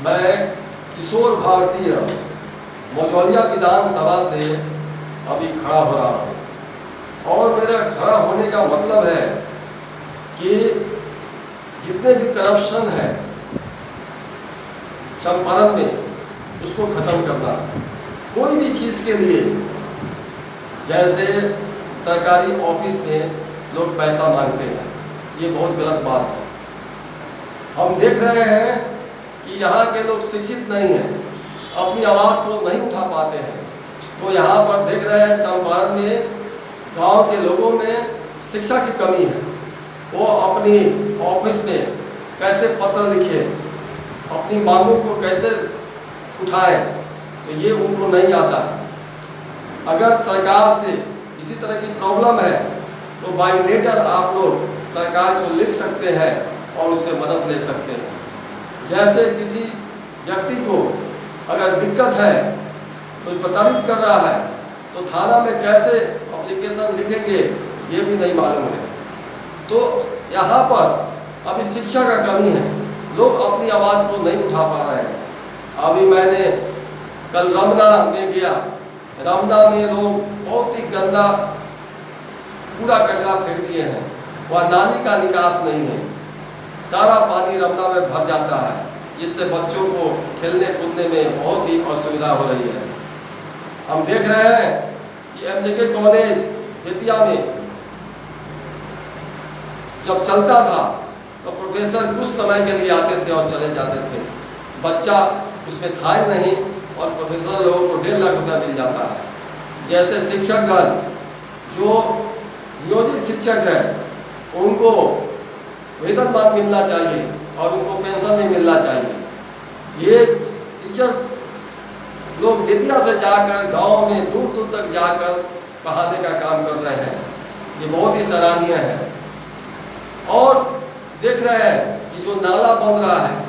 मैं किशोर भारतीय मझौलिया विधानसभा से अभी खड़ा हो रहा हूँ और मेरा खड़ा होने का मतलब है कि जितने भी करप्शन है चंपारण में उसको ख़त्म करना। कोई भी चीज़ के लिए, जैसे सरकारी ऑफिस में लोग पैसा मांगते हैं, ये बहुत गलत बात है। हम देख रहे हैं कि यहाँ के लोग शिक्षित नहीं हैं, अपनी आवाज़ को नहीं उठा पाते हैं। तो यहाँ पर देख रहे हैं चंपारण में गांव के लोगों में शिक्षा की कमी है। वो अपनी ऑफिस में कैसे पत्र लिखे, अपनी मांगों को कैसे उठाएं, तो ये उनको नहीं आता है। अगर सरकार से इसी तरह की प्रॉब्लम है तो बाय लेटर आप लोग सरकार को लिख सकते हैं और उससे मदद ले सकते हैं। जैसे किसी व्यक्ति को अगर दिक्कत है, कोई प्रताड़ित कर रहा है, तो थाना में कैसे एप्लीकेशन लिखेंगे ये भी नहीं मालूम है। तो यहाँ पर अभी शिक्षा का कमी है, लोग अपनी आवाज़ को नहीं उठा पा रहे हैं। अभी मैंने कल रमना में गया, रमना में लोग बहुत ही गंदा कूड़ा कचरा फेंक दिए हैं, वह नाली का निकास नहीं है, सारा पानी रमना में भर जाता है, जिससे बच्चों को खेलने कूदने में बहुत ही असुविधा हो रही है। हम देख रहे हैं कि MJK कॉलेज बेतिया में जब चलता था तो प्रोफेसर कुछ समय के लिए आते थे और चले जाते थे, बच्चा उसमें था ही नहीं और प्रोफेसर लोगों को 1.5 लाख रुपया मिल जाता है। जैसे शिक्षकगण जो नियोजित शिक्षक है उनको वेतनमान मिलना चाहिए और उनको पेंशन भी मिलना चाहिए। ये टीचर लोग बेतिया से जाकर गांव में दूर दूर तक जाकर पढ़ाने का काम कर रहे हैं, ये बहुत ही सराहनीय है। और देख रहे हैं कि जो नाला बन रहा है,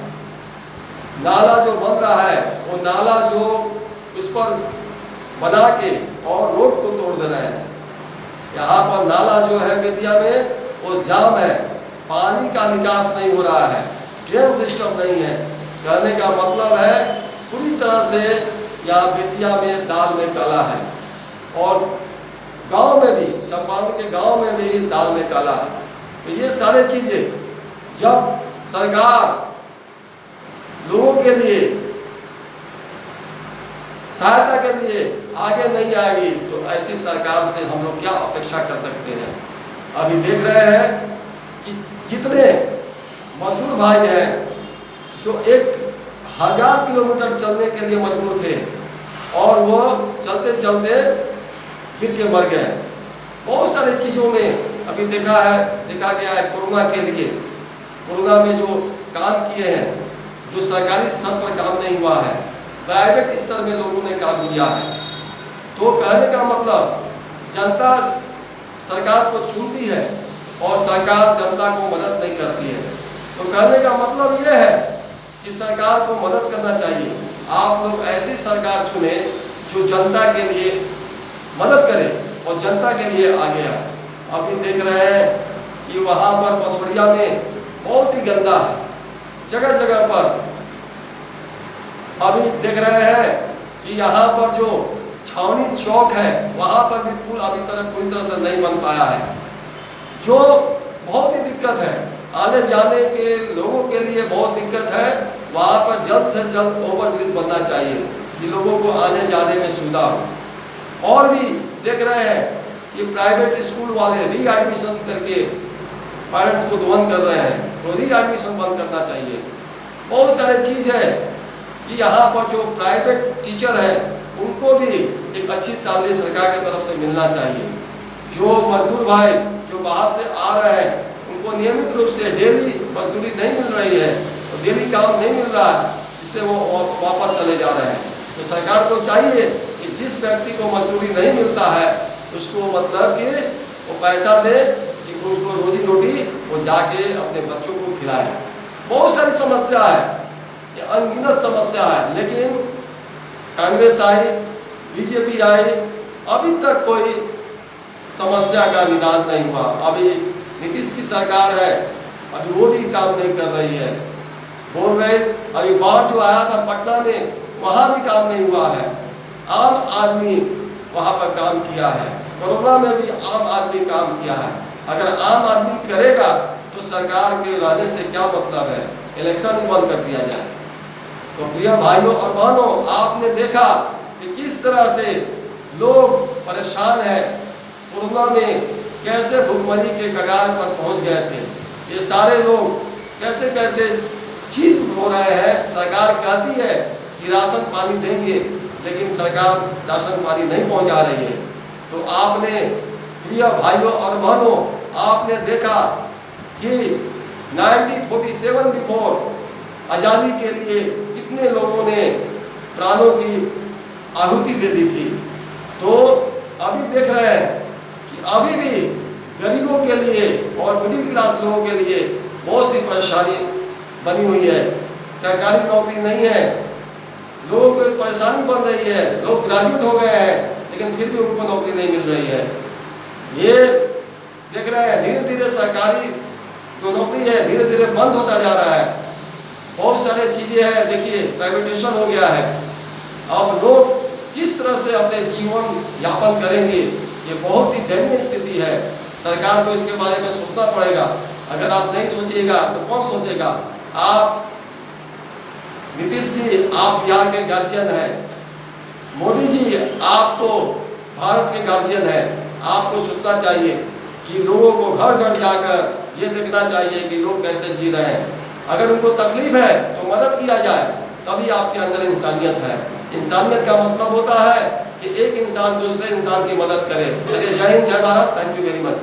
नाला जो बन रहा है वो नाला जो उस पर बना के और रोड को तोड़ दे रहे हैं। यहाँ पर नाला जो है बेतिया में वो जाम है, पानी का निकास नहीं हो रहा है, ड्रेन सिस्टम नहीं है। कहने का मतलब है पूरी तरह से यहाँ बेतिया में दाल में काला है और गांव में भी, चंपारण के गांव में भी दाल में काला है। तो ये सारे चीज़ें जब सरकार लोगों के लिए सहायता के लिए आगे नहीं आएगी तो ऐसी सरकार से हम लोग क्या अपेक्षा कर सकते हैं। अभी देख रहे हैं कि जितने मजदूर भाई हैं जो 1000 किलोमीटर चलने के लिए मजबूर थे और वो चलते चलते गिर के मर गए। बहुत सारी चीज़ों में अभी देखा गया है। कोरोना के लिए, कोरोना में जो काम किए हैं, जो सरकारी स्तर पर काम नहीं हुआ है, प्राइवेट स्तर में लोगों ने काम किया है। तो कहने का मतलब जनता सरकार को चुनती है और सरकार जनता को मदद नहीं करती है। तो कहने का मतलब ये है कि सरकार को मदद करना चाहिए। आप लोग ऐसी सरकार चुने जो जनता के लिए मदद करे और जनता के लिए आगे आए। अभी देख रहे हैं कि वहाँ पर बसवड़िया में बहुत ही गंदा है, जगह जगह पर। अभी देख रहे हैं कि यहाँ पर जो छावनी चौक है वहाँ पर भी पुल अभी तक पूरी तरह से नहीं बन पाया है, जो बहुत ही दिक्कत है। आने जाने के लोगों के लिए बहुत दिक्कत है। वहाँ पर जल्द से जल्द ओवरब्रिज बनना चाहिए कि लोगों को आने जाने में सुविधा हो। और भी देख रहे हैं कि प्राइवेट स्कूल वाले री एडमिशन करके पेरेंट्स को ध्वन कर रहे हैं, तो री एडमिशन बंद करना चाहिए। बहुत सारे चीज़ है कि यहाँ पर जो प्राइवेट टीचर है उनको भी एक अच्छी सैलरी सरकार की तरफ से मिलना चाहिए। जो मजदूर भाई जो बाहर से आ रहे हैं उनको नियमित रूप से डेली मजदूरी नहीं मिल रही है, तो डेली काम नहीं मिल रहा है, जिससे वो वापस चले जा रहे हैं। तो सरकार को चाहिए कि जिस व्यक्ति को मजदूरी नहीं मिलता है उसको मतलब कि वो पैसा दे कि उसको रोजी रोटी वो जाके अपने बच्चों को खिलाए। बहुत सारी समस्या है, ये अनगिनत समस्या है, लेकिन कांग्रेस आई, बीजेपी आई, अभी तक कोई समस्या का निदान नहीं हुआ। अभी नीतीश की सरकार है, अभी वो भी काम नहीं कर रही है। बोल रहे अभी बाढ़ जो आया था पटना में, वहाँ भी काम नहीं हुआ है। आम आदमी वहाँ पर काम किया है। कोरोना में भी आम आदमी काम किया है। अगर आम आदमी करेगा तो सरकार के रहने से क्या मतलब है, इलेक्शन ही बंद कर दिया जाए। तो प्रिय भाइयों और बहनों, आपने देखा कि किस तरह से लोग परेशान हैं। कोरोना में कैसे भुखमरी के कगार पर पहुंच गए थे। ये सारे लोग कैसे कैसे चीज हो रहे हैं। सरकार कहती है कि राशन पानी देंगे, लेकिन सरकार राशन पानी नहीं पहुंचा रही है। तो आपने प्रिय भाइयों और बहनों, आपने देखा कि 1947 बिफोर आज़ादी के लिए कितने लोगों ने प्राणों की आहुति दे दी थी। तो अभी देख रहे हैं कि अभी भी गरीबों के लिए और मिडिल क्लास लोगों के लिए बहुत सी परेशानी बनी हुई है। सरकारी नौकरी नहीं है, लोगों को परेशानी बन रही है। लोग ग्रेजुएट हो गए हैं, लेकिन फिर भी उनको नौकरी नहीं मिल रही है। ये देख रहे हैं धीरे धीरे सरकारी जो नौकरी है धीरे धीरे बंद होता जा रहा है। बहुत सारे चीजें हैं, देखिए प्राइवेटेशन हो गया है। अब लोग किस तरह से अपने जीवन यापन करेंगे, ये बहुत ही दयनीय स्थिति है। सरकार को इसके बारे में सोचना पड़ेगा। अगर आप नहीं सोचिएगा तो कौन सोचेगा। आप नीतीश जी, आप बिहार के गार्जियन हैं। मोदी जी, आप तो भारत के गार्जियन हैं। आपको सोचना चाहिए कि लोगों को घर घर जाकर ये देखना चाहिए कि लोग कैसे जी रहे हैं। अगर उनको तकलीफ है तो मदद किया जाए, तभी आपके अंदर इंसानियत है। इंसानियत का मतलब होता है कि एक इंसान दूसरे इंसान की मदद करे। चलिए, जय हिंद, जय Bharat. Thank you very much.